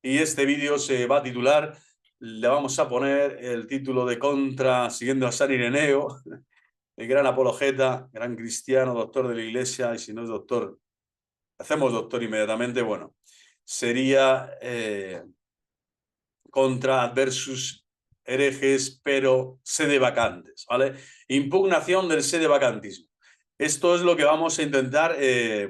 y este vídeo se va a titular, le vamos a poner el título de Contra, siguiendo a San Ireneo, el gran apologeta, gran cristiano, doctor de la Iglesia, y si no es doctor, hacemos doctor inmediatamente, bueno, sería contra versus herejes, pero sede vacantes, ¿vale? Impugnación del sede vacantismo. Esto es lo que vamos a intentar,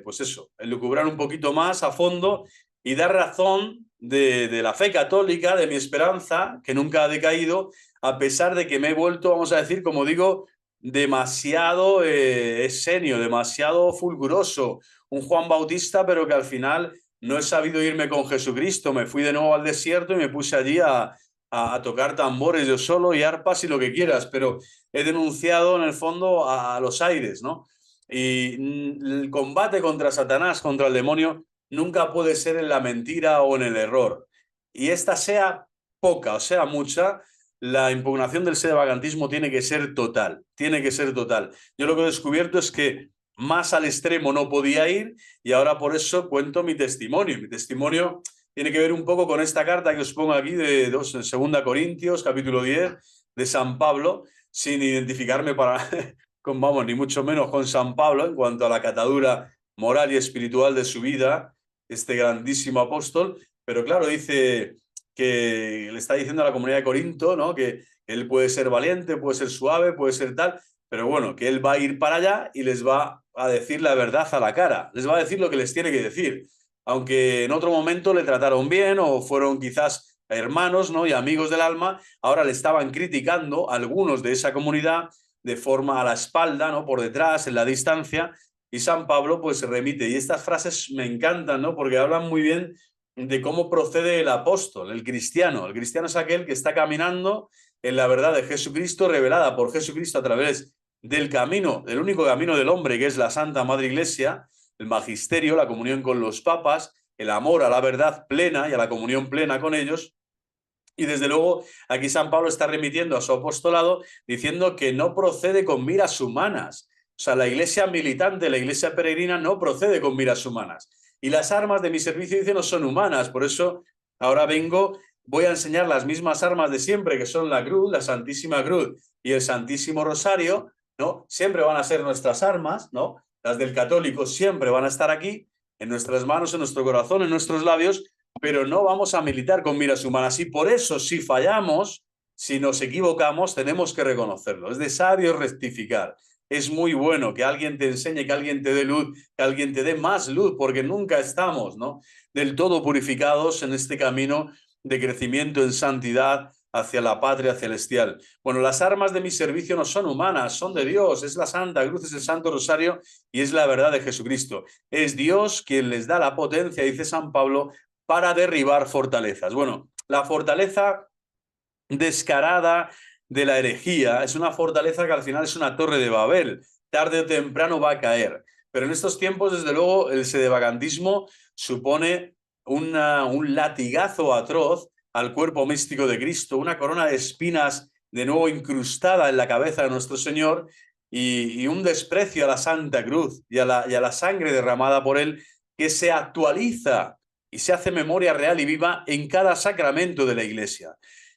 pues eso, elucubrar un poquito más a fondo y dar razón de la fe católica, de mi esperanza, que nunca ha decaído, a pesar de que me he vuelto, vamos a decir, como digo, demasiado esenio, demasiado fulguroso, un Juan Bautista, pero que al final no he sabido irme con Jesucristo. Me fui de nuevo al desierto y me puse allí a tocar tambores yo solo y arpas y lo que quieras, pero he denunciado en el fondo a los aires, ¿no? Y el combate contra Satanás, contra el demonio, nunca puede ser en la mentira o en el error. Y esta sea poca o sea mucha, la impugnación del sedevacantismo tiene que ser total, tiene que ser total. Yo lo que he descubierto es que más al extremo no podía ir y ahora por eso cuento mi testimonio. Mi testimonio tiene que ver un poco con esta carta que os pongo aquí de 2 Corintios, capítulo 10, de San Pablo, sin identificarme con, vamos, ni mucho menos con San Pablo en cuanto a la catadura moral y espiritual de su vida, este grandísimo apóstol, pero claro, dice que le está diciendo a la comunidad de Corinto, ¿no? Que él puede ser valiente, puede ser suave, puede ser tal, pero bueno, que él va a ir para allá y les va a decir la verdad a la cara, les va a decir lo que les tiene que decir, aunque en otro momento le trataron bien o fueron quizás hermanos, ¿no? Y amigos del alma, ahora le estaban criticando algunos de esa comunidad de forma a la espalda, ¿no? Por detrás, en la distancia, y San Pablo pues se remite. Y estas frases me encantan, ¿no? Porque hablan muy bien de cómo procede el apóstol, el cristiano. El cristiano es aquel que está caminando en la verdad de Jesucristo, revelada por Jesucristo a través del camino, del único camino del hombre, que es la Santa Madre Iglesia, el magisterio, la comunión con los papas, el amor a la verdad plena y a la comunión plena con ellos. Y desde luego aquí San Pablo está remitiendo a su apostolado diciendo que no procede con miras humanas. O sea, la iglesia militante, la iglesia peregrina no procede con miras humanas. Y las armas de mi servicio, dice, no son humanas. Por eso ahora vengo, voy a enseñar las mismas armas de siempre, que son la cruz, la Santísima Cruz y el Santísimo Rosario, ¿no? Siempre van a ser nuestras armas, ¿no? Las del católico siempre van a estar aquí, en nuestras manos, en nuestro corazón, en nuestros labios, pero no vamos a militar con miras humanas. Y por eso, si fallamos, si nos equivocamos, tenemos que reconocerlo. Es de sabio rectificar. Es muy bueno que alguien te enseñe, que alguien te dé luz, que alguien te dé más luz, porque nunca estamos, ¿no?, del todo purificados en este camino de crecimiento en santidad hacia la patria celestial. Bueno, las armas de mi servicio no son humanas, son de Dios. Es la Santa Cruz, es el Santo Rosario y es la verdad de Jesucristo. Es Dios quien les da la potencia, dice San Pablo, para derribar fortalezas. Bueno, la fortaleza descarada de la herejía es una fortaleza que al final es una torre de Babel. Tarde o temprano va a caer. Pero en estos tiempos, desde luego, el sedevacantismo supone un latigazo atroz al cuerpo místico de Cristo, una corona de espinas de nuevo incrustada en la cabeza de nuestro Señor y un desprecio a la Santa Cruz y a la sangre derramada por Él que se actualiza y se hace memoria real y viva en cada sacramento de la Iglesia.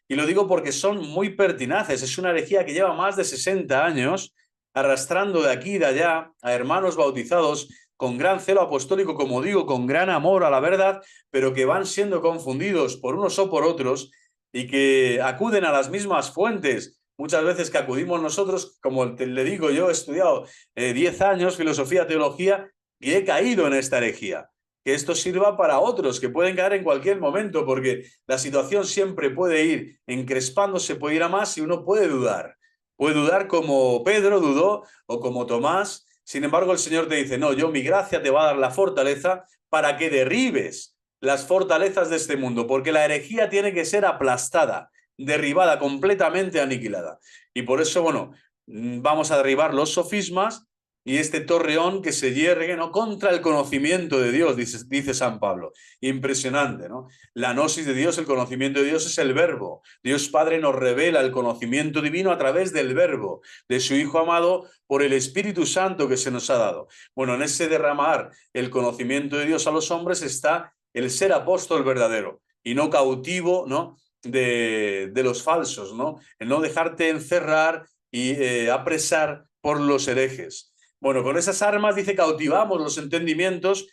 Y lo digo porque son muy pertinaces. Es una herejía que lleva más de 60 años arrastrando de aquí y de allá a hermanos bautizados con gran celo apostólico, como digo, con gran amor a la verdad, pero que van siendo confundidos por unos o por otros y que acuden a las mismas fuentes. Muchas veces que acudimos nosotros, como le digo, yo he estudiado 10 años filosofía, teología y he caído en esta herejía. Que esto sirva para otros que pueden caer en cualquier momento, porque la situación siempre puede ir encrespándose, puede ir a más y uno puede dudar. Puede dudar como Pedro dudó o como Tomás. Sin embargo, el Señor te dice, no, yo mi gracia te va a dar la fortaleza para que derribes las fortalezas de este mundo, porque la herejía tiene que ser aplastada, derribada, completamente aniquilada. Y por eso, bueno, vamos a derribar los sofismas y este torreón que se yergue, ¿no?, contra el conocimiento de Dios, dice San Pablo. Impresionante, ¿no? La gnosis de Dios, el conocimiento de Dios es el verbo. Dios Padre nos revela el conocimiento divino a través del verbo, de su Hijo amado, por el Espíritu Santo que se nos ha dado. Bueno, en ese derramar el conocimiento de Dios a los hombres está el ser apóstol verdadero. y no cautivo, ¿no? de los falsos, ¿no? El no dejarte encerrar y apresar por los herejes. Bueno, con esas armas, dice, cautivamos los entendimientos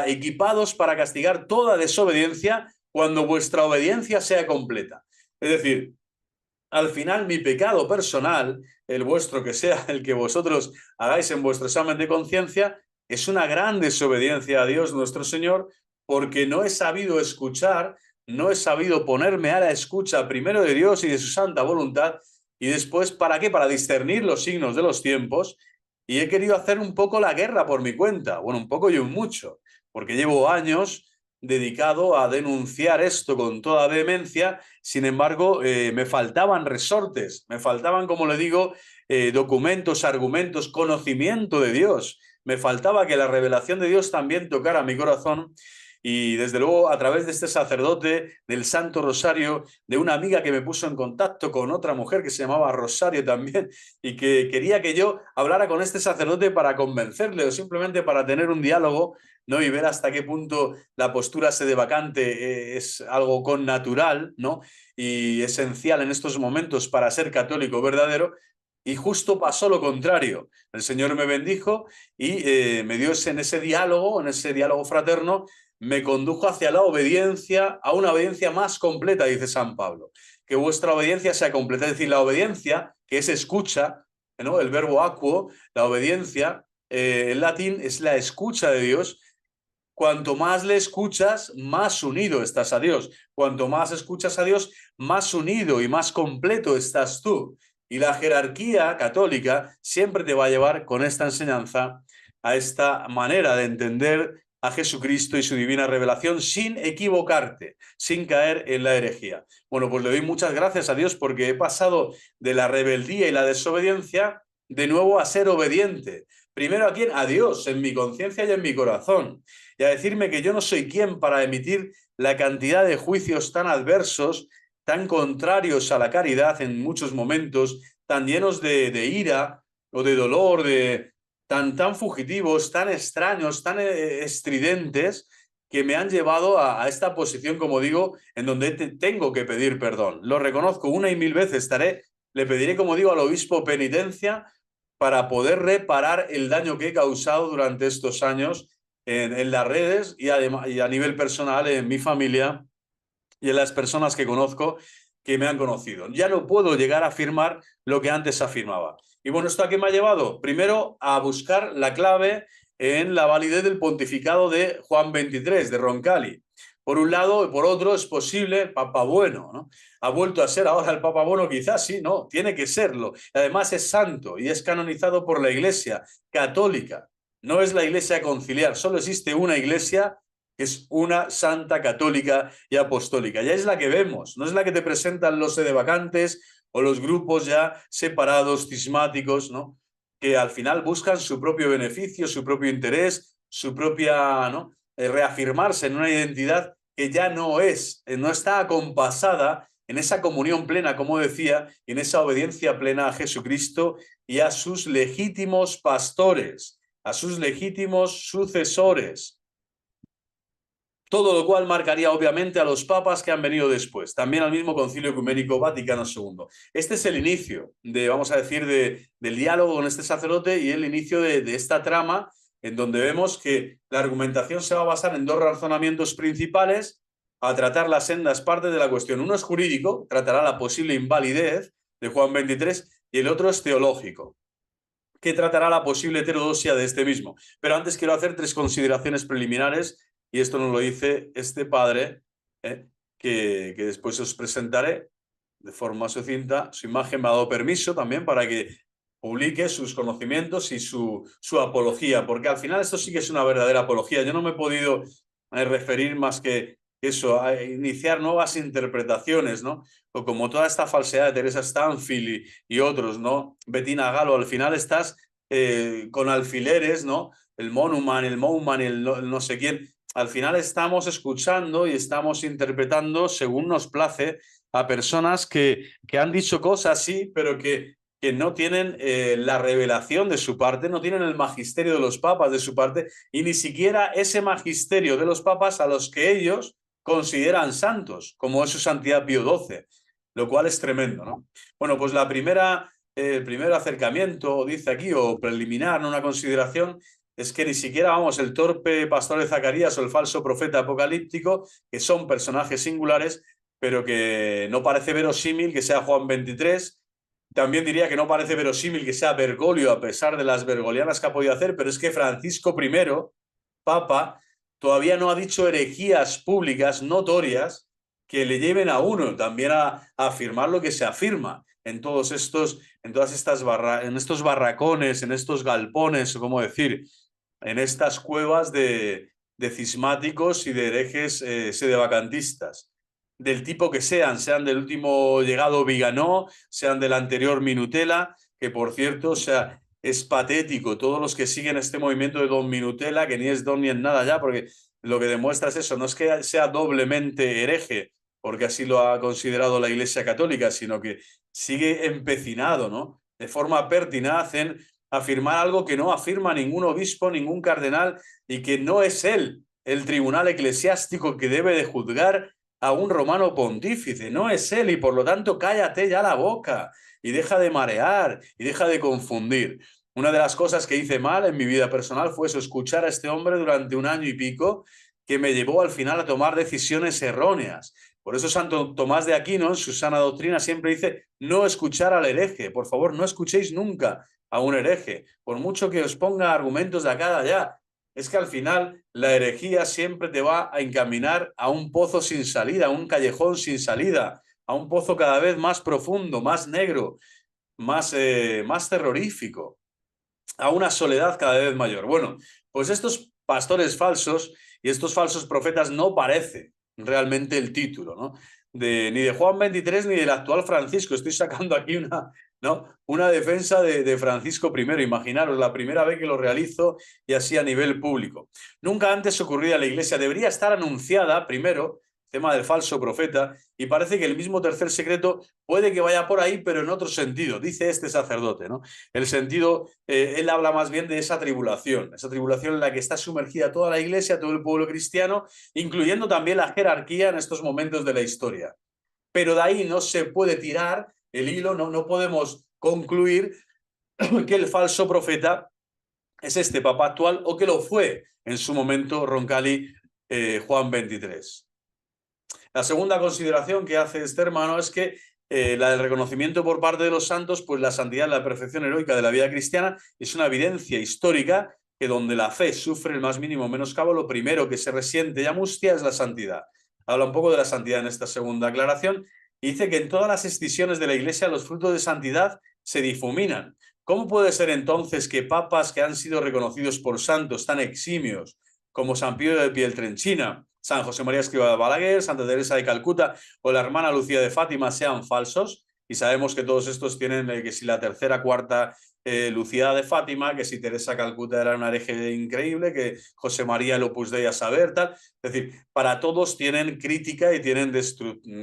equipados para castigar toda desobediencia cuando vuestra obediencia sea completa. Es decir, al final mi pecado personal, el vuestro que sea el que vosotros hagáis en vuestro examen de conciencia, es una gran desobediencia a Dios nuestro Señor, porque no he sabido escuchar, no he sabido ponerme a la escucha primero de Dios y de su santa voluntad, y después, ¿para qué? Para discernir los signos de los tiempos, y he querido hacer un poco la guerra por mi cuenta, bueno, un poco y un mucho, porque llevo años dedicado a denunciar esto con toda vehemencia. Sin embargo, me faltaban resortes, me faltaban, como le digo, documentos, argumentos, conocimiento de Dios. Me faltaba que la revelación de Dios también tocara mi corazón. Y desde luego, a través de este sacerdote, del Santo Rosario, de una amiga que me puso en contacto con otra mujer que se llamaba Rosario también, y que quería que yo hablara con este sacerdote para convencerle o simplemente para tener un diálogo, ¿no? Y ver hasta qué punto la postura sedevacante es algo connatural, ¿no? Y esencial en estos momentos para ser católico verdadero. Y justo pasó lo contrario. El Señor me bendijo y me dio en ese diálogo fraterno, me condujo hacia la obediencia, a una obediencia más completa, dice San Pablo. Que vuestra obediencia sea completa. Es decir, la obediencia, que es escucha, ¿no? El verbo acuo, la obediencia, en latín es la escucha de Dios. Cuanto más le escuchas, más unido estás a Dios. Cuanto más escuchas a Dios, más unido y más completo estás tú. Y la jerarquía católica siempre te va a llevar con esta enseñanza a esta manera de entender a Jesucristo y su divina revelación sin equivocarte, sin caer en la herejía. Bueno, pues le doy muchas gracias a Dios porque he pasado de la rebeldía y la desobediencia de nuevo a ser obediente. Primero a quién? A Dios, en mi conciencia y en mi corazón. Y a decirme que yo no soy quien para emitir la cantidad de juicios tan adversos, tan contrarios a la caridad en muchos momentos, tan llenos de ira o de dolor, tan fugitivos, tan extraños, tan estridentes, que me han llevado a esta posición, como digo, en donde tengo que pedir perdón. Lo reconozco una y mil veces, le pediré, como digo, al obispo penitencia para poder reparar el daño que he causado durante estos años en las redes y a nivel personal en mi familia y en las personas que conozco que me han conocido. Ya no puedo llegar a afirmar lo que antes afirmaba. Y bueno, ¿esto a qué me ha llevado? Primero, a buscar la clave en la validez del pontificado de Juan XXIII, de Roncalli. Por un lado, y por otro, es posible, Papa Bueno, ¿no? ¿Ha vuelto a ser ahora el Papa Bueno? Quizás sí, no, tiene que serlo. Además es santo y es canonizado por la Iglesia católica. No es la Iglesia conciliar, solo existe una Iglesia, que es una santa católica y apostólica. Ya es la que vemos, no es la que te presentan los sedevacantes o los grupos ya separados, cismáticos, ¿no? Que al final buscan su propio beneficio, su propio interés, su propia, ¿no? Reafirmarse en una identidad que ya no es, no está acompasada en esa comunión plena, como decía, y en esa obediencia plena a Jesucristo y a sus legítimos pastores, a sus legítimos sucesores. Todo lo cual marcaría obviamente a los papas que han venido después, también al mismo Concilio Ecuménico Vaticano II. Este es el inicio vamos a decir, del diálogo con este sacerdote y el inicio de esta trama, en donde vemos que la argumentación se va a basar en dos razonamientos principales a tratar las sendas partes de la cuestión. Uno es jurídico, tratará la posible invalidez de Juan XXIII, y el otro es teológico, que tratará la posible heterodoxia de este mismo. Pero antes quiero hacer tres consideraciones preliminares, y esto nos lo dice este padre, que después os presentaré de forma sucinta. Su imagen me ha dado permiso también para que publique sus conocimientos y su apología, porque al final esto sí que es una verdadera apología. Yo no me he podido referir más que eso, a iniciar nuevas interpretaciones, ¿no? O como toda esta falsedad de Teresa Stanfield y otros, ¿no? Bettina Galo, al final estás con alfileres, ¿no? El Monuman, el Mouman, el no sé quién. Al final estamos escuchando y estamos interpretando según nos place a personas que han dicho cosas, sí, pero que no tienen la revelación de su parte, no tienen el magisterio de los papas de su parte, y ni siquiera ese magisterio de los papas a los que ellos consideran santos, como es su santidad Pío XII, lo cual es tremendo, ¿no? Bueno, pues el primer acercamiento, dice aquí, o preliminar, ¿no? Una consideración, es que ni siquiera, vamos, el torpe pastor de Zacarías o el falso profeta apocalíptico, que son personajes singulares, pero que no parece verosímil que sea Juan 23. También diría que no parece verosímil que sea Bergoglio, a pesar de las bergolianas que ha podido hacer, pero es que Francisco I, Papa, todavía no ha dicho herejías públicas notorias que le lleven a uno también a afirmar lo que se afirma en todos estos, en todas estas en estos barracones, en estos galpones, o cómo decir, en estas cuevas de cismáticos y de herejes sedevacantistas, del tipo que sean del último llegado Viganó, sean del anterior Minutela, que por cierto, o sea, es patético todos los que siguen este movimiento de Don Minutela, que ni es don ni es nada ya, porque lo que demuestra es eso, no es que sea doblemente hereje, porque así lo ha considerado la Iglesia Católica, sino que sigue empecinado, ¿no? De forma pertinaz en afirmar algo que no afirma ningún obispo, ningún cardenal, y que no es él el tribunal eclesiástico que debe de juzgar a un romano pontífice, no es él, y por lo tanto cállate ya la boca y deja de marear y deja de confundir. Una de las cosas que hice mal en mi vida personal fue eso, escuchar a este hombre durante un año y pico, que me llevó al final a tomar decisiones erróneas. Por eso Santo Tomás de Aquino, en su sana doctrina, siempre dice no escuchar al hereje. Por favor, no escuchéis nunca a un hereje, por mucho que os ponga argumentos de acá de allá. Es que al final la herejía siempre te va a encaminar a un pozo sin salida, a un callejón sin salida, a un pozo cada vez más profundo, más negro, más terrorífico, a una soledad cada vez mayor. Bueno, pues estos pastores falsos y estos falsos profetas no parece realmente el título, ¿no? Ni de Juan 23 ni del actual Francisco. Estoy sacando aquí una defensa de Francisco I. Imaginaros, la primera vez que lo realizo y así a nivel público. Nunca antes ocurría en la Iglesia. Debería estar anunciada primero, tema del falso profeta, y parece que el mismo tercer secreto puede que vaya por ahí, pero en otro sentido, dice este sacerdote, ¿no? El sentido, él habla más bien de esa tribulación en la que está sumergida toda la Iglesia, todo el pueblo cristiano, incluyendo también la jerarquía en estos momentos de la historia. Pero de ahí no se puede tirar el hilo, no podemos concluir que el falso profeta es este papa actual o que lo fue en su momento Roncalli Juan 23. La segunda consideración que hace este hermano es que la del reconocimiento por parte de los santos, pues la santidad, la perfección heroica de la vida cristiana es una evidencia histórica que donde la fe sufre el más mínimo menoscabo, lo primero que se resiente y amustia es la santidad. Habla un poco de la santidad en esta segunda aclaración y dice que en todas las escisiones de la Iglesia los frutos de santidad se difuminan. ¿Cómo puede ser entonces que papas que han sido reconocidos por santos tan eximios como San Pío de Pietrelcina, San José María Escrivá de Balaguer, Santa Teresa de Calcuta o la hermana Lucía de Fátima sean falsos? Y sabemos que todos estos tienen que si la tercera, cuarta Lucía de Fátima, que si Teresa Calcuta era una hereje increíble, que José María el Opus Dei a saber, tal. Es decir, para todos tienen crítica y tienen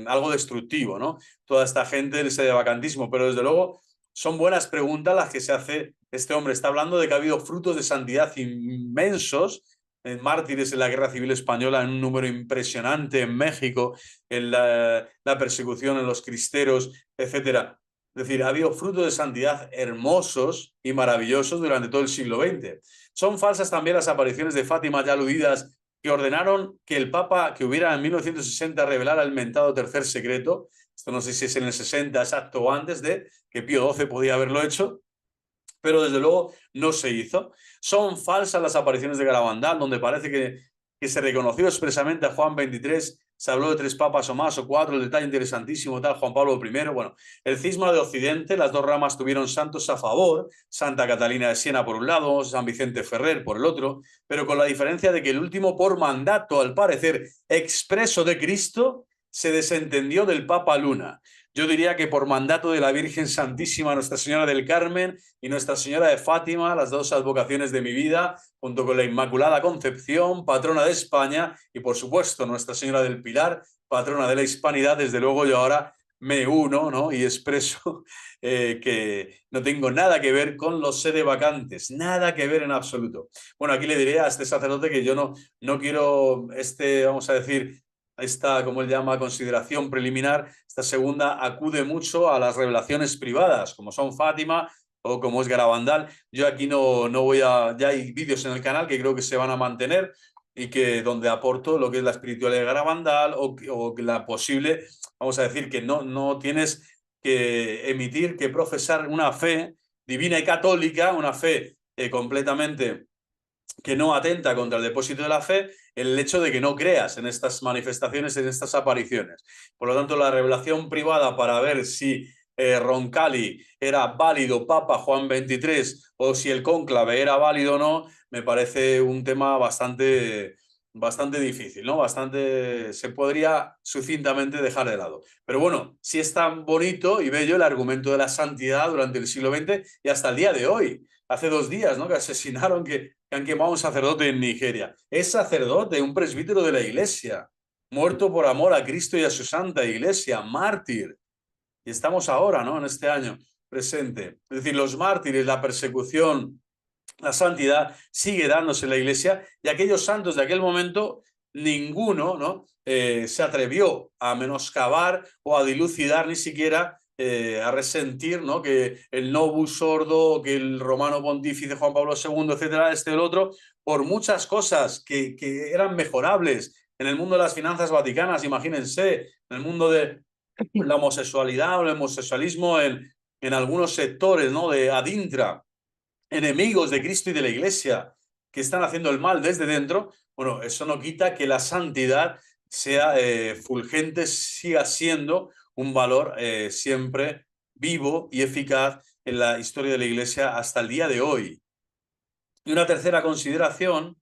algo destructivo, ¿no? Toda esta gente del sedevacantismo, pero desde luego son buenas preguntas las que se hace este hombre. Está hablando de que ha habido frutos de santidad inmensos, en mártires en la Guerra Civil Española en un número impresionante, en México, en la persecución en los cristeros, etcétera. Es decir, ha habido frutos de santidad hermosos y maravillosos durante todo el siglo XX. Son falsas también las apariciones de Fátima ya aludidas que ordenaron que el Papa que hubiera en 1960 revelara el mentado tercer secreto. Esto no sé si es en el 60 exacto o antes de que Pío XII podía haberlo hecho, pero desde luego no se hizo. Son falsas las apariciones de Garabandal, donde parece que se reconoció expresamente a Juan 23, se habló de 3 papas o más, o 4, el detalle interesantísimo, tal, Juan Pablo I. Bueno, el cisma de Occidente, las dos ramas tuvieron santos a favor, Santa Catalina de Siena por un lado, San Vicente Ferrer por el otro, pero con la diferencia de que el último, por mandato, al parecer, expreso de Cristo, se desentendió del Papa Luna. Yo diría que por mandato de la Virgen Santísima, Nuestra Señora del Carmen y Nuestra Señora de Fátima, las dos advocaciones de mi vida, junto con la Inmaculada Concepción, patrona de España, y por supuesto Nuestra Señora del Pilar, patrona de la Hispanidad, desde luego yo ahora me uno, ¿no? Y expreso que no tengo nada que ver con los sedevacantes, nada que ver en absoluto. Bueno, aquí le diré a este sacerdote que yo no quiero vamos a decir, esta, como él llama, consideración preliminar, esta segunda acude mucho a las revelaciones privadas, como son Fátima o como es Garabandal. Yo aquí no voy a... Ya hay vídeos en el canal que creo que se van a mantener y que donde aporto lo que es la espiritualidad de Garabandal o la posible, vamos a decir que no tienes que emitir, que profesar una fe divina y católica, una fe completamente que no atenta contra el depósito de la fe, el hecho de que no creas en estas manifestaciones, en estas apariciones. Por lo tanto, la revelación privada para ver si Roncalli era válido Papa Juan XXIII o si el cónclave era válido o no, me parece un tema bastante difícil, ¿no? Bastante, se podría sucintamente dejar de lado. Pero bueno, sí es tan bonito y bello el argumento de la santidad durante el siglo XX y hasta el día de hoy. Hace 2 días, ¿no? Que asesinaron, que han quemado a un sacerdote en Nigeria. Es sacerdote, un presbítero de la iglesia, muerto por amor a Cristo y a su santa iglesia, mártir. Y estamos ahora, ¿no? En este año presente. Es decir, los mártires, la persecución, la santidad sigue dándose en la iglesia y aquellos santos de aquel momento, ninguno, ¿no? Se atrevió a menoscabar o a dilucidar ni siquiera a resentir, ¿no? Que el Novus Ordo, que el romano pontífice Juan Pablo II, etcétera, este o el otro, por muchas cosas que eran mejorables en el mundo de las finanzas vaticanas, imagínense, en el mundo de la homosexualidad o el homosexualismo en algunos sectores, ¿no? De Adintra, enemigos de Cristo y de la Iglesia, que están haciendo el mal desde dentro, bueno, eso no quita que la santidad sea fulgente, siga siendo un valor siempre vivo y eficaz en la historia de la Iglesia hasta el día de hoy. Y una tercera consideración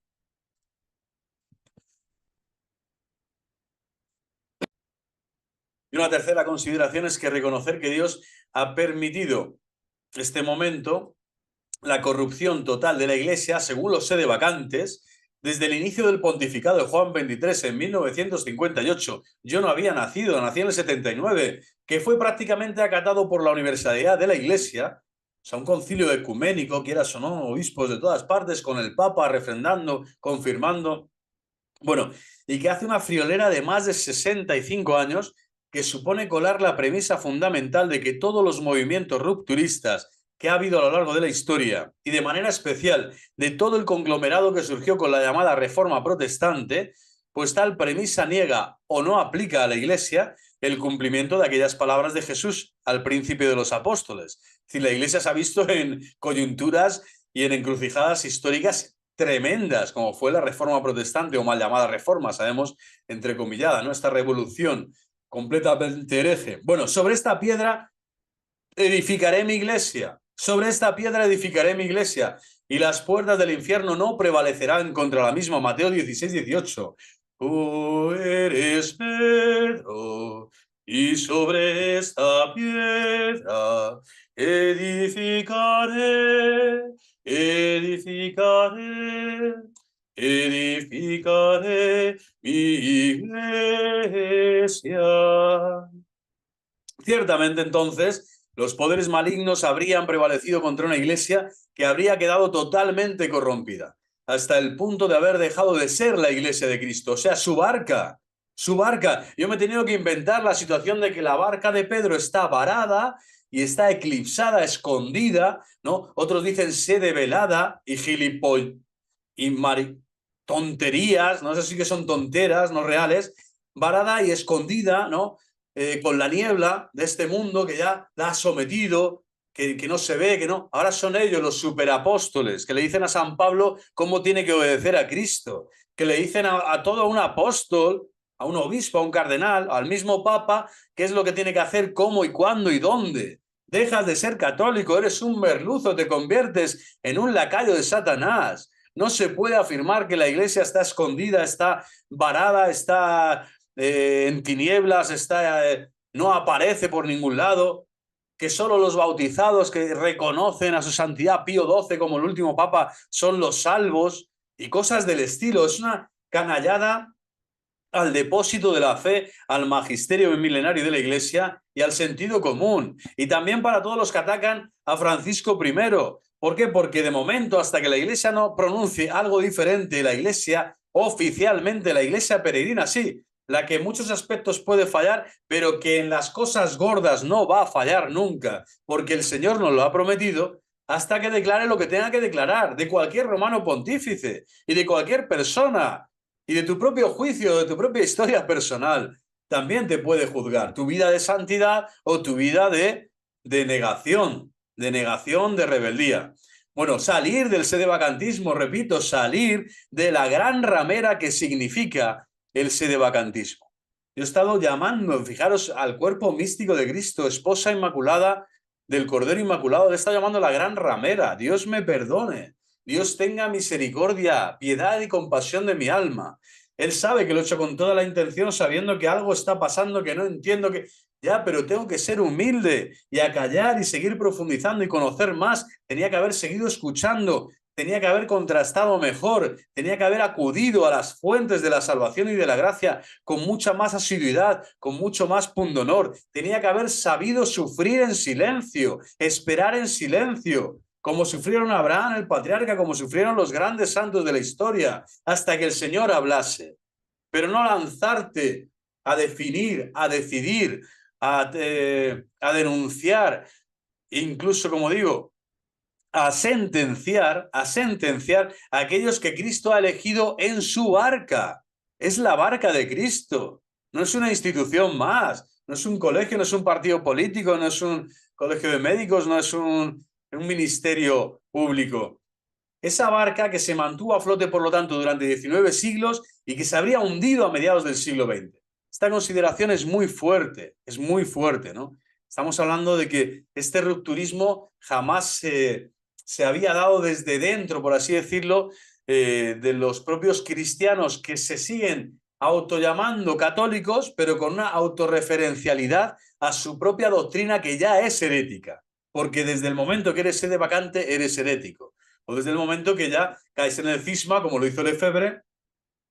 es que reconocer que Dios ha permitido este momento, la corrupción total de la Iglesia, según los sedevacantes, desde el inicio del pontificado de Juan XXIII en 1958. Yo no había nacido, nací en el 79, que fue prácticamente acatado por la universalidad de la Iglesia, o sea, un concilio ecuménico, quieras o no, obispos de todas partes, con el Papa refrendando, confirmando, bueno, y que hace una friolera de más de 65 años que supone colar la premisa fundamental de que todos los movimientos rupturistas que ha habido a lo largo de la historia y de manera especial de todo el conglomerado que surgió con la llamada Reforma Protestante, pues tal premisa niega o no aplica a la Iglesia el cumplimiento de aquellas palabras de Jesús al príncipe de los apóstoles. Es decir, la Iglesia se ha visto en coyunturas y en encrucijadas históricas tremendas, como fue la Reforma Protestante o mal llamada Reforma, sabemos, entrecomillada, ¿no? Esta revolución completamente hereje. Bueno, sobre esta piedra edificaré mi iglesia. Sobre esta piedra edificaré mi iglesia y las puertas del infierno no prevalecerán contra la misma. Mateo 16-18. Tú eres Pedro y sobre esta piedra edificaré mi iglesia. Ciertamente, entonces, los poderes malignos habrían prevalecido contra una iglesia que habría quedado totalmente corrompida, hasta el punto de haber dejado de ser la iglesia de Cristo, o sea, su barca. Su barca. Yo me he tenido que inventar la situación de que la barca de Pedro está varada y está eclipsada, escondida, ¿no? Otros dicen sede velada y gilipoll y tonterías, no sé si que son tonteras, no reales, varada y escondida, ¿no? Con la niebla de este mundo que ya la ha sometido, que no se ve, que no. Ahora son ellos los superapóstoles que le dicen a San Pablo cómo tiene que obedecer a Cristo, que le dicen a todo un apóstol, a un obispo, a un cardenal, al mismo papa, qué es lo que tiene que hacer, cómo y cuándo y dónde. Dejas de ser católico, eres un merluzo, te conviertes en un lacayo de Satanás. No se puede afirmar que la iglesia está escondida, está varada, está en tinieblas, no aparece por ningún lado, que solo los bautizados que reconocen a su santidad Pío XII como el último papa son los salvos y cosas del estilo. Es una canallada al depósito de la fe, al magisterio milenario de la Iglesia y al sentido común. Y también para todos los que atacan a Francisco I. ¿Por qué? Porque de momento, hasta que la Iglesia no pronuncie algo diferente, la Iglesia, oficialmente, la Iglesia peregrina, sí, la que en muchos aspectos puede fallar, pero que en las cosas gordas no va a fallar nunca, porque el Señor nos lo ha prometido, hasta que declare lo que tenga que declarar, de cualquier romano pontífice y de cualquier persona, y de tu propio juicio, de tu propia historia personal. También te puede juzgar tu vida de santidad o tu vida de negación, de rebeldía. Bueno, salir del sedevacantismo, repito, salir de la gran ramera que significa el sedevacantismo. Yo he estado llamando, fijaros, al cuerpo místico de Cristo, esposa inmaculada del Cordero Inmaculado, le está llamando la gran ramera. Dios me perdone, Dios tenga misericordia, piedad y compasión de mi alma. Él sabe que lo he hecho con toda la intención, sabiendo que algo está pasando que no entiendo, que ya, pero tengo que ser humilde y acallar y seguir profundizando y conocer más. Tenía que haber seguido escuchando, tenía que haber contrastado mejor, tenía que haber acudido a las fuentes de la salvación y de la gracia con mucha más asiduidad, con mucho más pundonor. Tenía que haber sabido sufrir en silencio, esperar en silencio, como sufrieron Abraham, el patriarca, como sufrieron los grandes santos de la historia, hasta que el Señor hablase. Pero no lanzarte a definir, a decidir, a denunciar, incluso, como digo, a sentenciar a aquellos que Cristo ha elegido en su barca. Es la barca de Cristo, no es una institución más, no es un colegio, no es un partido político, no es un colegio de médicos, no es un ministerio público. Esa barca que se mantuvo a flote, por lo tanto, durante 19 siglos y que se habría hundido a mediados del siglo XX. Esta consideración es muy fuerte, ¿no? Estamos hablando de que este rupturismo jamás se había dado desde dentro, por así decirlo, de los propios cristianos que se siguen autollamando católicos, pero con una autorreferencialidad a su propia doctrina que ya es herética. Porque desde el momento que eres sede vacante, eres herético. O desde el momento que ya caes en el cisma, como lo hizo Lefebvre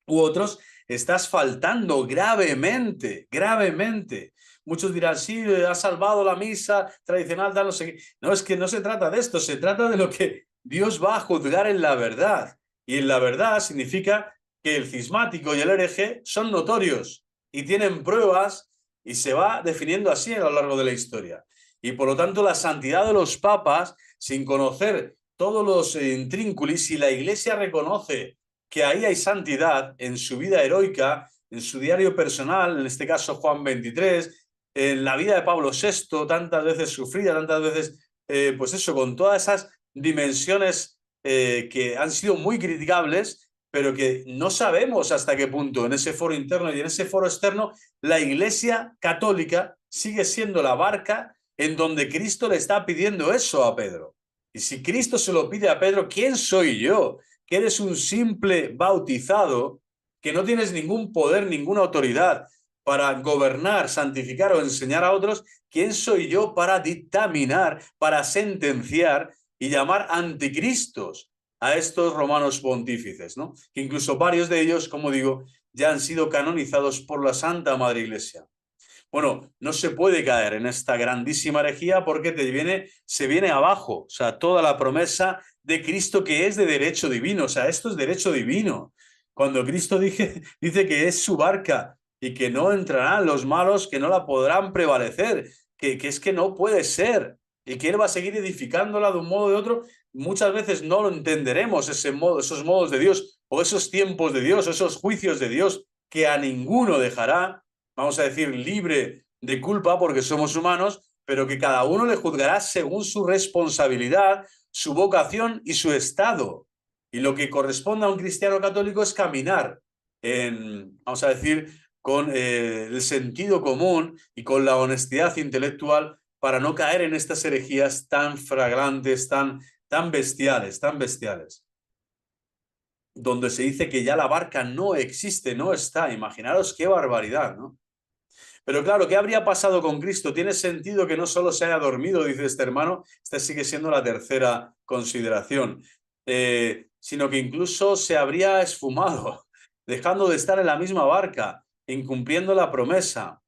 u otros, estás faltando gravemente, gravemente. Muchos dirán, sí, ha salvado la misa tradicional, tal, no sé qué. No, es que no se trata de esto, se trata de lo que Dios va a juzgar en la verdad. Y en la verdad significa que el cismático y el hereje son notorios y tienen pruebas y se va definiendo así a lo largo de la historia. Y por lo tanto, la santidad de los papas, sin conocer todos los intrínculis, si la Iglesia reconoce que ahí hay santidad en su vida heroica, en su diario personal, en este caso Juan 23, en la vida de Pablo VI, tantas veces sufrida, tantas veces, pues eso, con todas esas dimensiones que han sido muy criticables, pero que no sabemos hasta qué punto en ese foro interno y en ese foro externo la Iglesia católica sigue siendo la barca en donde Cristo le está pidiendo eso a Pedro. Y si Cristo se lo pide a Pedro, ¿quién soy yo? Que eres un simple bautizado, que no tienes ningún poder, ninguna autoridad para gobernar, santificar o enseñar a otros. ¿Quién soy yo para dictaminar, para sentenciar y llamar anticristos a estos romanos pontífices, ¿no? Que incluso varios de ellos, como digo, ya han sido canonizados por la Santa Madre Iglesia. Bueno, no se puede caer en esta grandísima herejía porque se viene abajo, o sea, toda la promesa de Cristo que es de derecho divino, o sea, esto es derecho divino. Cuando Cristo dice que es su barca y que no entrarán los malos, que no la podrán prevalecer, que es que no puede ser y que Él va a seguir edificándola de un modo o de otro, muchas veces no lo entenderemos, esos modos de Dios o esos tiempos de Dios o esos juicios de Dios que a ninguno dejará, vamos a decir, libre de culpa porque somos humanos, pero que cada uno le juzgará según su responsabilidad, su vocación y su estado. Y lo que corresponde a un cristiano católico es caminar vamos a decir, con el sentido común y con la honestidad intelectual para no caer en estas herejías tan flagrantes, tan bestiales, tan bestiales, donde se dice que ya la barca no existe, no está. Imaginaros qué barbaridad, ¿no? Pero claro, ¿qué habría pasado con Cristo? Tiene sentido que no solo se haya dormido, dice este hermano, esta sigue siendo la tercera consideración, sino que incluso se habría esfumado, dejando de estar en la misma barca, incumpliendo la promesa.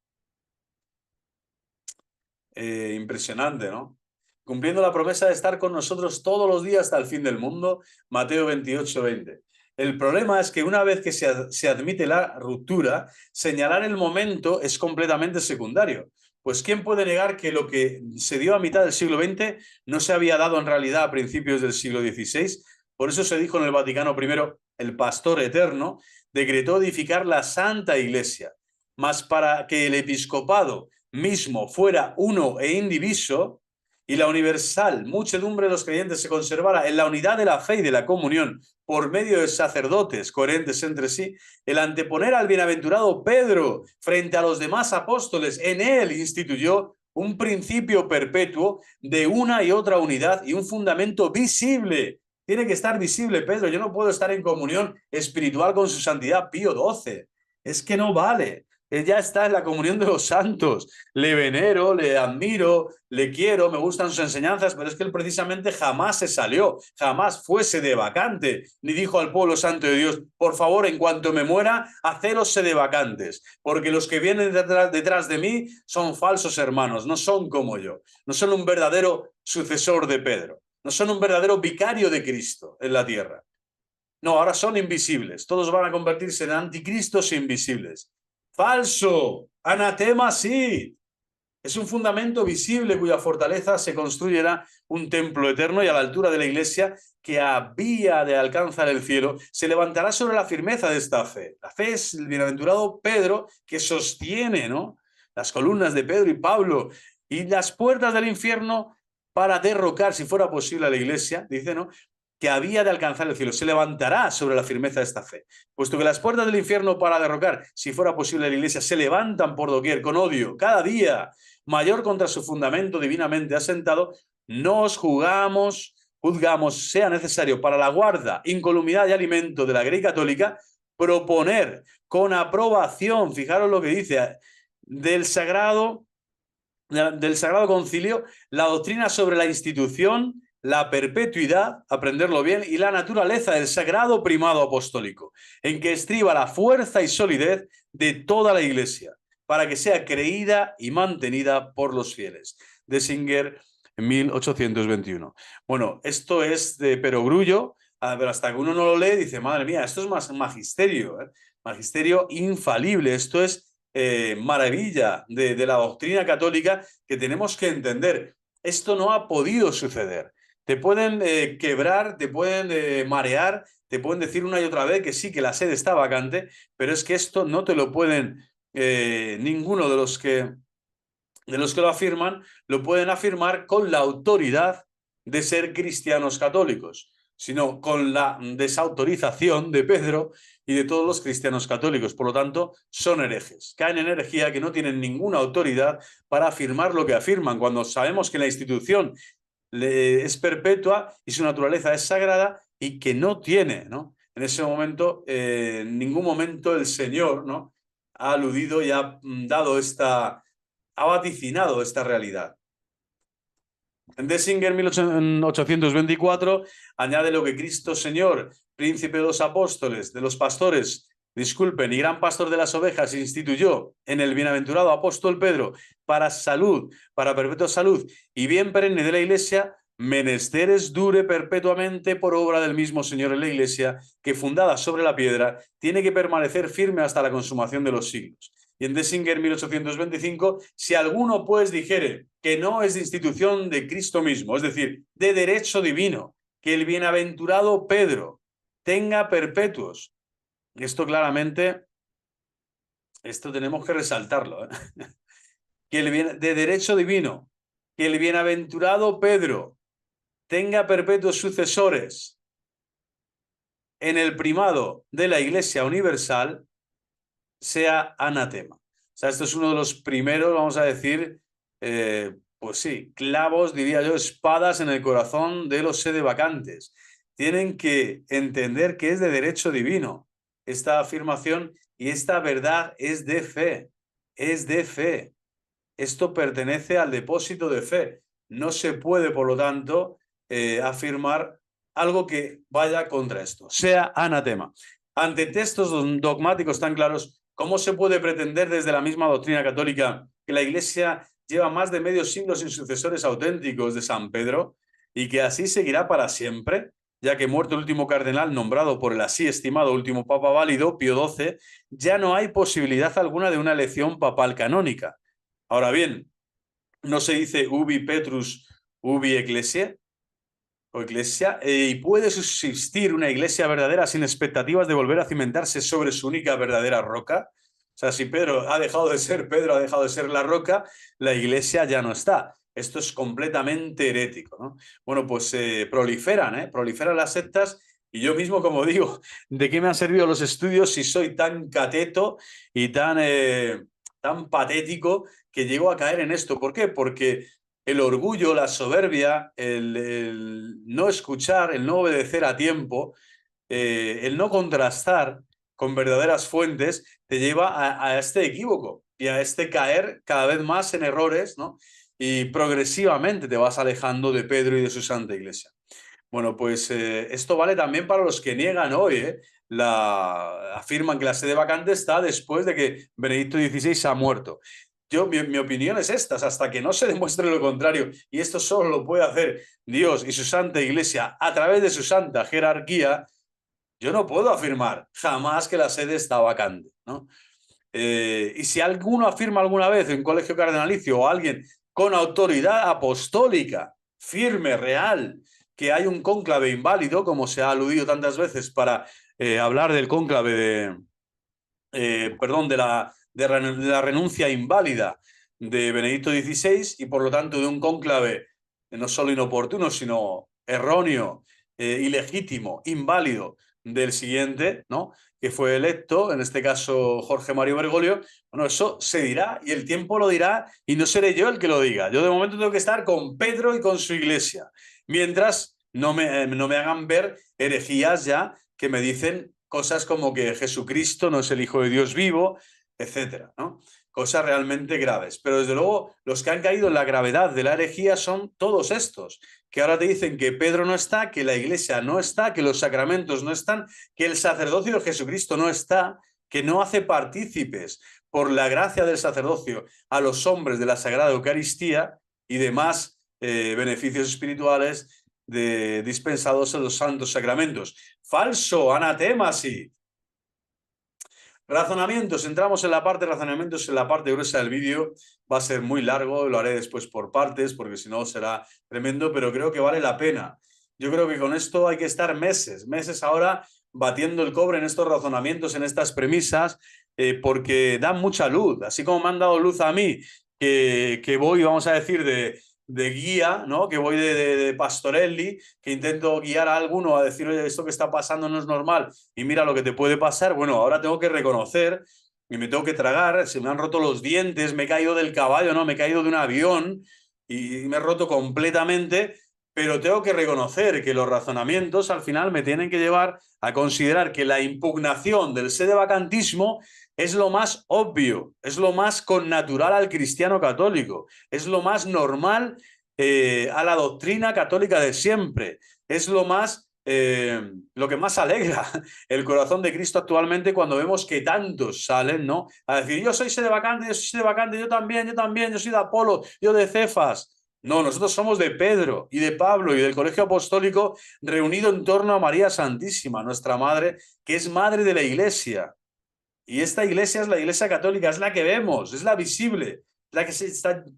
Impresionante, ¿no? Cumpliendo la promesa de estar con nosotros todos los días hasta el fin del mundo, Mateo 28, 20. El problema es que una vez que se admite la ruptura, señalar el momento es completamente secundario. Pues ¿quién puede negar que lo que se dio a mitad del siglo XX no se había dado en realidad a principios del siglo XVI? Por eso se dijo en el Vaticano I, el pastor eterno decretó edificar la Santa Iglesia. Mas para que el episcopado mismo fuera uno e indiviso, y la universal muchedumbre de los creyentes se conservara en la unidad de la fe y de la comunión por medio de sacerdotes coherentes entre sí, el anteponer al bienaventurado Pedro frente a los demás apóstoles, en él instituyó un principio perpetuo de una y otra unidad y un fundamento visible. Tiene que estar visible, Pedro. Yo no puedo estar en comunión espiritual con su santidad Pío XII. Es que no vale. Él ya está en la comunión de los santos. Le venero, le admiro, le quiero, me gustan sus enseñanzas, pero es que él precisamente jamás se salió, jamás fuese de vacante, ni dijo al pueblo santo de Dios, por favor, en cuanto me muera, haceros de vacantes, porque los que vienen detrás de mí son falsos hermanos, no son como yo, no son un verdadero sucesor de Pedro, no son un verdadero vicario de Cristo en la tierra. No, ahora son invisibles, todos van a convertirse en anticristos invisibles. Falso, anatema sí. Es un fundamento visible cuya fortaleza se construirá un templo eterno y a la altura de la iglesia que había de alcanzar el cielo, se levantará sobre la firmeza de esta fe. La fe es el bienaventurado Pedro que sostiene, ¿no?, las columnas de Pedro y Pablo y las puertas del infierno para derrocar, si fuera posible, a la iglesia, dice, ¿no?, que había de alcanzar el cielo, se levantará sobre la firmeza de esta fe. Puesto que las puertas del infierno para derrocar, si fuera posible, la iglesia, se levantan por doquier con odio, cada día mayor contra su fundamento divinamente asentado, nos juzgamos, sea necesario para la guarda, incolumidad y alimento de la Grey Católica, proponer con aprobación, fijaros lo que dice, del Sagrado Concilio, la doctrina sobre la institución, la perpetuidad, aprenderlo bien, y la naturaleza del sagrado primado apostólico, en que estriba la fuerza y solidez de toda la Iglesia, para que sea creída y mantenida por los fieles. De Singer, en 1821. Bueno, esto es de perogrullo, pero hasta que uno no lo lee dice, madre mía, esto es más magisterio, magisterio infalible, esto es maravilla de la doctrina católica que tenemos que entender. Esto no ha podido suceder. Te pueden quebrar, te pueden marear, te pueden decir una y otra vez que sí, que la sede está vacante, pero es que esto no te lo pueden ninguno de los que lo afirman, lo pueden afirmar con la autoridad de ser cristianos católicos, sino con la desautorización de Pedro y de todos los cristianos católicos. Por lo tanto, son herejes, caen en herejía, que no tienen ninguna autoridad para afirmar lo que afirman, cuando sabemos que la institución es perpetua y su naturaleza es sagrada y que no tiene, ¿no?, en ese momento, en ningún momento el Señor, ¿no?, ha aludido y ha dado ha vaticinado esta realidad. En Dessinger, 1824, añade lo que Cristo Señor, príncipe de los apóstoles, de los pastores, disculpen, y gran pastor de las ovejas, instituyó en el bienaventurado apóstol Pedro para salud, para perpetua salud y bien perenne de la iglesia, menesteres dure perpetuamente por obra del mismo Señor en la iglesia, que fundada sobre la piedra, tiene que permanecer firme hasta la consumación de los siglos. Y en Dessinger, 1825, si alguno pues dijere que no es de institución de Cristo mismo, es decir, de derecho divino, que el bienaventurado Pedro tenga perpetuos, esto claramente, esto tenemos que resaltarlo, que de derecho divino, que el bienaventurado Pedro tenga perpetuos sucesores en el primado de la Iglesia Universal, sea anatema. O sea, esto es uno de los primeros, vamos a decir, pues sí, clavos, diría yo, espadas en el corazón de los sedevacantes. Tienen que entender que es de derecho divino esta afirmación y esta verdad es de fe, es de fe. Esto pertenece al depósito de fe. No se puede, por lo tanto, afirmar algo que vaya contra esto, sea anatema. Ante textos dogmáticos tan claros, ¿cómo se puede pretender desde la misma doctrina católica que la Iglesia lleva más de medio siglo sin sucesores auténticos de San Pedro y que así seguirá para siempre? ya que muerto el último cardenal nombrado por el así estimado último papa válido, Pío XII, ya no hay posibilidad alguna de una elección papal canónica. Ahora bien, no se dice ubi Petrus, ubi Ecclesia, o iglesia, y puede subsistir una iglesia verdadera sin expectativas de volver a cimentarse sobre su única verdadera roca. O sea, si Pedro ha dejado de ser Pedro, ha dejado de ser la roca, la iglesia ya no está. Esto es completamente herético, ¿no? Bueno, pues proliferan las sectas y yo mismo, como digo, ¿de qué me han servido los estudios si soy tan cateto y tan patético que llego a caer en esto? ¿Por qué? Porque el orgullo, la soberbia, el no escuchar, el no obedecer a tiempo, el no contrastar con verdaderas fuentes, te lleva a este equívoco y a este caer cada vez más en errores, ¿no? Y progresivamente te vas alejando de Pedro y de su Santa Iglesia. Bueno, pues esto vale también para los que niegan hoy, afirman que la sede vacante está después de que Benedicto XVI ha muerto. Mi opinión es esta, hasta que no se demuestre lo contrario, y esto solo lo puede hacer Dios y su Santa Iglesia a través de su santa jerarquía, yo no puedo afirmar jamás que la sede está vacante, ¿no? Y si alguno afirma alguna vez en colegio cardenalicio o alguien con autoridad apostólica, firme, real, que hay un cónclave inválido, como se ha aludido tantas veces para hablar del cónclave de la renuncia inválida de Benedicto XVI y por lo tanto de un cónclave no solo inoportuno, sino erróneo, ilegítimo, inválido del siguiente, ¿no? Que fue electo, en este caso Jorge Mario Bergoglio. Bueno, eso se dirá y el tiempo lo dirá y no seré yo el que lo diga. Yo de momento tengo que estar con Pedro y con su iglesia, mientras no me hagan ver herejías ya que me dicen cosas como que Jesucristo no es el Hijo de Dios vivo, etcétera, ¿no? Cosas realmente graves. Pero desde luego los que han caído en la gravedad de la herejía son todos estos, que ahora te dicen que Pedro no está, que la iglesia no está, que los sacramentos no están, que el sacerdocio de Jesucristo no está, que no hace partícipes por la gracia del sacerdocio a los hombres de la Sagrada Eucaristía y demás beneficios espirituales dispensados en los santos sacramentos. Falso, anatema, sí. Razonamientos, entramos en la parte de razonamientos, en la parte gruesa del vídeo. Va a ser muy largo, lo haré después por partes, porque si no será tremendo, pero creo que vale la pena. Yo creo que con esto hay que estar meses ahora batiendo el cobre en estos razonamientos, en estas premisas, porque dan mucha luz, así como me han dado luz a mí, que voy, vamos a decir, de guía, ¿no? Que voy de pastorelli, que intento guiar a alguno a decir, oye, esto que está pasando no es normal y mira lo que te puede pasar. Bueno, ahora tengo que reconocer y me tengo que tragar, se me han roto los dientes, me he caído del caballo, ¿no? Me he caído de un avión y me he roto completamente, pero tengo que reconocer que los razonamientos al final me tienen que llevar a considerar que la impugnación del sedevacantismo es lo más obvio, es lo más connatural al cristiano católico, es lo más normal a la doctrina católica de siempre, es lo que más alegra el corazón de Cristo actualmente cuando vemos que tantos salen, ¿no? A decir, yo soy sedevacante, yo soy sedevacante, yo también, yo soy de Apolo, yo de Cefas. No, nosotros somos de Pedro y de Pablo y del Colegio Apostólico reunido en torno a María Santísima, nuestra Madre, que es Madre de la Iglesia. Y esta iglesia es la iglesia católica, es la que vemos, es la visible, la que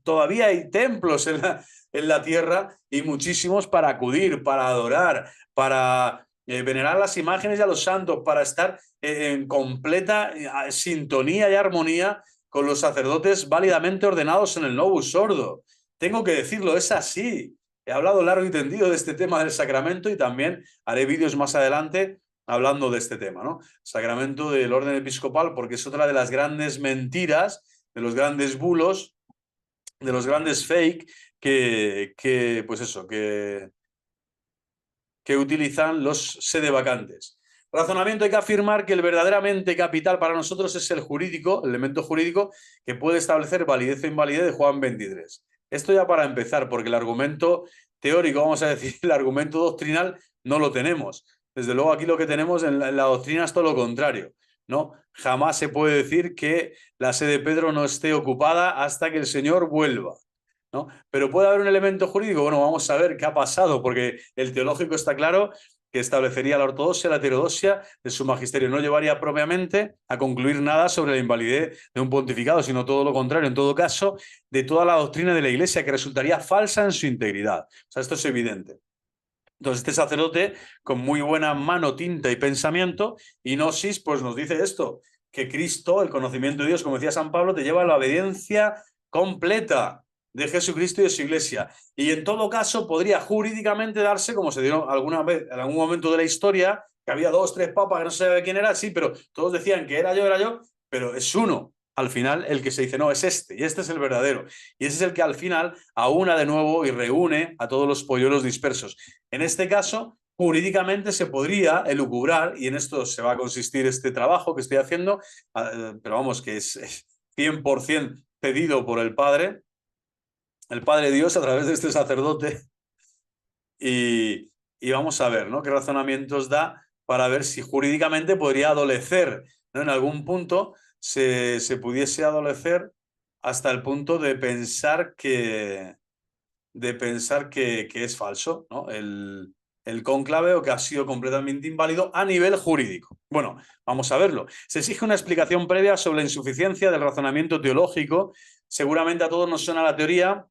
todavía hay templos en la tierra y muchísimos para acudir, para adorar, para venerar las imágenes y a los santos, para estar en completa sintonía y armonía con los sacerdotes válidamente ordenados en el Novus Ordo. Tengo que decirlo, es así. He hablado largo y tendido de este tema del sacramento y también haré vídeos más adelante hablando de este tema, ¿no? Sacramento del orden episcopal, porque es otra de las grandes mentiras, de los grandes bulos, de los grandes fake pues eso, que utilizan los sedevacantes. Razonamiento, hay que afirmar que el verdaderamente capital para nosotros es el jurídico, el elemento jurídico que puede establecer validez o invalidez de Juan 23. Esto ya para empezar, porque el argumento teórico, vamos a decir, el argumento doctrinal no lo tenemos. Desde luego aquí lo que tenemos en la doctrina es todo lo contrario, ¿no? Jamás se puede decir que la sede de Pedro no esté ocupada hasta que el Señor vuelva, ¿no? Pero puede haber un elemento jurídico, bueno, vamos a ver qué ha pasado, porque el teológico está claro que establecería la ortodoxia, la heterodoxia de su magisterio. No llevaría propiamente a concluir nada sobre la invalidez de un pontificado, sino todo lo contrario, en todo caso, de toda la doctrina de la Iglesia, que resultaría falsa en su integridad. O sea, esto es evidente. Entonces, este sacerdote, con muy buena mano, tinta y pensamiento, y gnosis, pues nos dice esto, que Cristo, el conocimiento de Dios, como decía San Pablo, te lleva a la obediencia completa de Jesucristo y de su Iglesia. Y en todo caso, podría jurídicamente darse, como se dio alguna vez, en algún momento de la historia, que había 2, 3 papas que no se sabe quién era, sí, pero todos decían que era yo, pero es uno. Al final, el que se dice, no, es este, y este es el verdadero. Y ese es el que al final aúna de nuevo y reúne a todos los polluelos dispersos. En este caso, jurídicamente se podría elucubrar, y en esto se va a consistir este trabajo que estoy haciendo, pero vamos, que es 100% pedido por el Padre Dios a través de este sacerdote, y vamos a ver, ¿no?, qué razonamientos da para ver si jurídicamente podría adolecer, ¿no?, en algún punto se pudiese adolecer hasta el punto de pensar que es falso, ¿no?, el cónclave, o que ha sido completamente inválido a nivel jurídico. Bueno, vamos a verlo. Se exige una explicación previa sobre la insuficiencia del razonamiento teológico. Seguramente a todos nos suena la teoría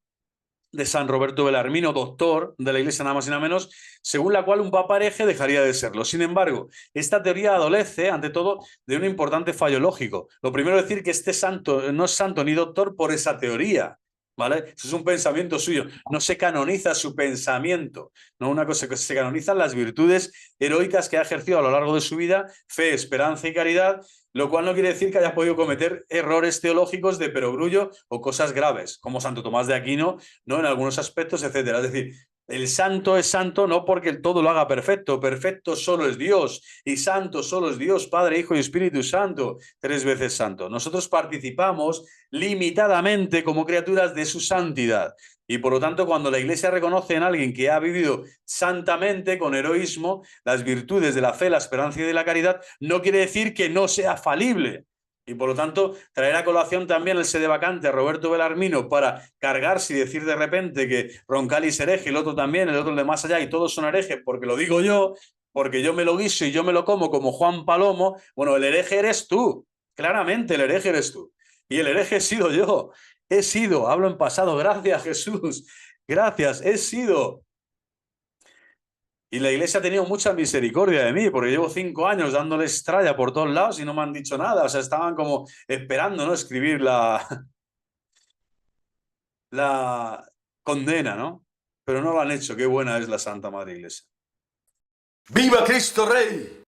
de San Roberto Belarmino, doctor de la Iglesia, nada más y nada menos, según la cual un papa hereje dejaría de serlo. Sin embargo, esta teoría adolece, ante todo, de un importante fallo lógico. Lo primero es decir que este santo no es santo ni doctor por esa teoría, ¿vale? Eso es un pensamiento suyo. No se canoniza su pensamiento, no una cosa, que se canonizan las virtudes heroicas que ha ejercido a lo largo de su vida, fe, esperanza y caridad, lo cual no quiere decir que haya podido cometer errores teológicos de perogrullo o cosas graves, como Santo Tomás de Aquino, ¿no?, en algunos aspectos, etcétera. Es decir, el santo es santo no porque el todo lo haga perfecto, perfecto solo es Dios, y santo solo es Dios, Padre, Hijo y Espíritu Santo, 3 veces santo. Nosotros participamos limitadamente como criaturas de su santidad, y por lo tanto, cuando la Iglesia reconoce en alguien que ha vivido santamente, con heroísmo, las virtudes de la fe, la esperanza y de la caridad, no quiere decir que no sea falible. Y por lo tanto, traer a colación también el sede vacante a Roberto Belarmino para cargarse y decir de repente que Roncalli es hereje, el otro también, el otro de más allá, y todos son herejes porque lo digo yo, porque yo me lo guiso y yo me lo como Juan Palomo. Bueno, el hereje eres tú, claramente el hereje eres tú. Y el hereje he sido yo. He sido, hablo en pasado, gracias Jesús, gracias, he sido. Y la Iglesia ha tenido mucha misericordia de mí, porque llevo 5 años dándoles tralla por todos lados y no me han dicho nada. O sea, estaban como esperando, ¿no?, escribir la condena, ¿no? Pero no lo han hecho. Qué buena es la Santa Madre Iglesia. ¡Viva Cristo Rey!